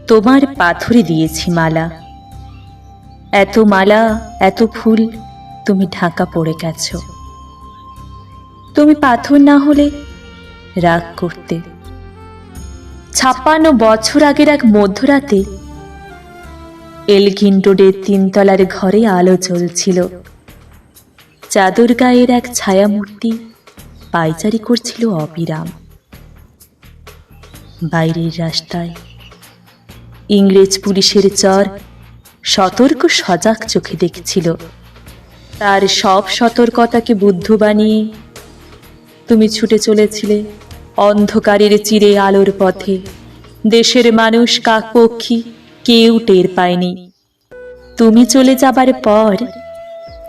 তোমার পাথরে দিয়েছি মালা, এত মালা এত ফুল তুমি ঢাকা পড়ে গেছ। তুমি পাথর না হলে রাগ করতে। 56 বছর আগের এক মধ্যরাতে এলগিন রোডের 3 তলার ঘরে আলো জ্বলছিল। চাদর গায়ের এক ছায়ামূর্তি পায়চারি করছিল অবিরাম। বাইরের রাস্তায় ইংরেজ পুলিশের চর সতর্ক সজাগ চোখে দেখছিল। তার সব সতর্কতাকে বুদ্ধ বানিয়ে তুমি ছুটে চলেছিলে অন্ধকারের চিরে আলোর পথে। দেশের মানুষ কাকপক্ষী কেউ টের পায়নি। তুমি চলে যাবার পর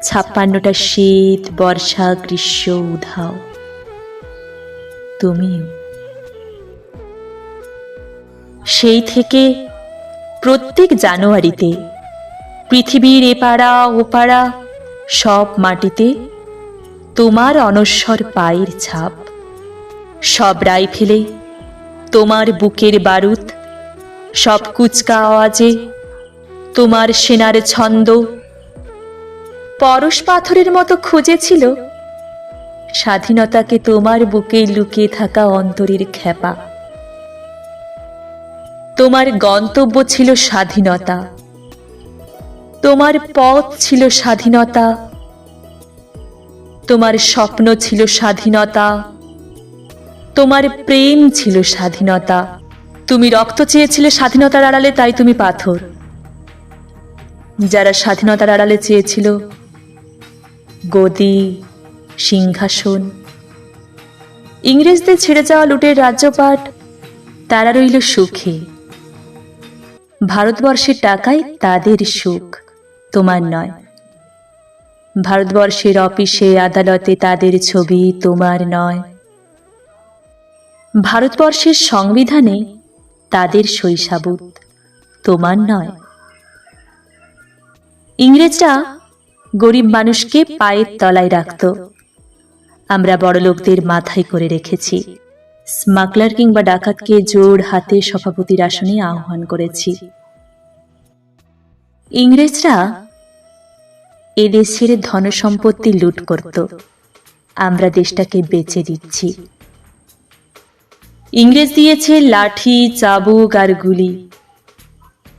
56টা শীত, বর্ষা, গ্রীষ্ম, উধাও। তুমিও। সেই থেকে প্রত্যেক জানুয়ারিতে পৃথিবীর এপাড়া ওপাড়া সব মাটিতে তোমার অনশ্বর পায়ের ছাপ। সব রাইফেলে তোমার বুকের বারুদ, সব কুচকা আওয়াজে তোমার সেনার ছন্দ পরশ পাথরের মতো খুঁজেছিল স্বাধীনতাকে তোমার বুকে লুকিয়ে থাকা অন্তরের খেপা। তোমার গন্তব্য ছিল স্বাধীনতা, তোমার পথ ছিল স্বাধীনতা, তোমার স্বপ্ন ছিল স্বাধীনতা, তোমার প্রেম ছিল স্বাধীনতা। তুমি রক্ত চেয়েছিলে স্বাধীনতার আড়ালে, তাই তুমি পাথর। যারা স্বাধীনতার আড়ালে চেয়েছিল গদি, সিংহাসন, ইংরেজদের ছেড়ে যাওয়া লুটের রাজ্যপাট, তারা রইল সুখে। ভারতবর্ষের টাকায় তাদের সুখ, তোমার নয়। ভারতবর্ষের অফিসে আদালতে তাদের ছবি, তোমার নয়। ভারতবর্ষের সংবিধানে তাদের শৈশাবুত, তোমার নয়। ইংরেজরা গরিব মানুষকে পায়ের তলায় রাখত, আমরা বড়লোকদের মাথায় করে রেখেছি। স্মাগলার কিংবা ডাকাতকে জোর হাতে সভাপতির আসনে আহ্বান করেছি। ইংরেজরা এদেশের ধনসম্পত্তি লুট করত, আমরা দেশটাকে বেচে দিচ্ছি। ইংরেজ দিয়েছে লাঠি, চাবুক আর গুলি,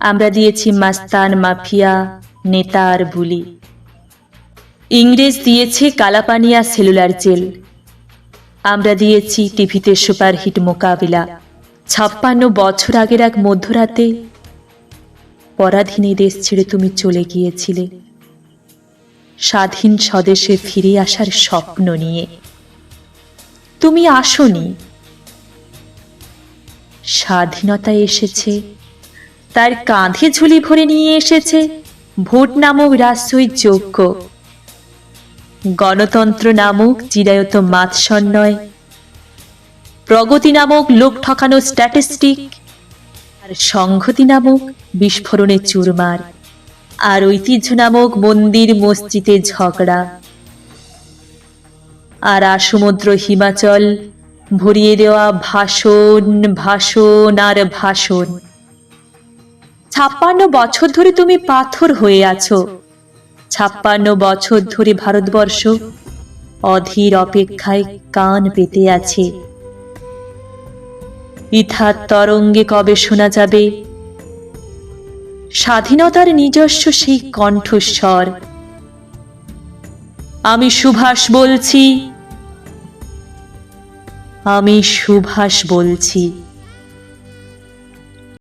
আমরা দিয়েছি মাস্তান, মাফিয়া, নেতা আর বুলি। ইংরেজ দিয়েছে কালাপানিয়া, সেলুলার জেল, আমরা দিয়েছি টিভিতে সুপারহিট মোকাবিলা। 56 বছর আগের এক মধ্যরাতে পরাধীনে দেশ ছেড়ে তুমি চলে গিয়েছিলে স্বাধীন স্বদেশে ফিরে আসার স্বপ্ন নিয়ে। তুমি আসোনি। স্বাধীনতা এসেছে, তার কাঁধে ঝুলি ভরে নিয়ে এসেছে ভোট নামক রাষ্ট্রই যোগ্য, গণতন্ত্র নামক চিরায়ত মাৎসন্যয়, প্রগতি নামক লোক ঠকানো স্ট্যাটিস্টিক, আর সংহতি নামক বিস্ফোরণে চুরমার, আর ঐতিহ্য নামক মন্দির মসজিদে ঝগড়া, আর আসমুদ্র হিমাচল ভরিয়ে দেওয়া ভাষণ, ভাষণ আর ভাষণ। 56 বছর ধরে তুমি পাথর হয়ে আছো। 56 বছর ধরে ভারতবর্ষ অধীর অপেক্ষায় কান পেতে আছে। ইথার তরঙ্গে কবে শোনা যাবে স্বাধীনতার নিজস্ব সেই কণ্ঠস্বর? আমি সুভাষ বলছি, আমি সুভাষ বলছি।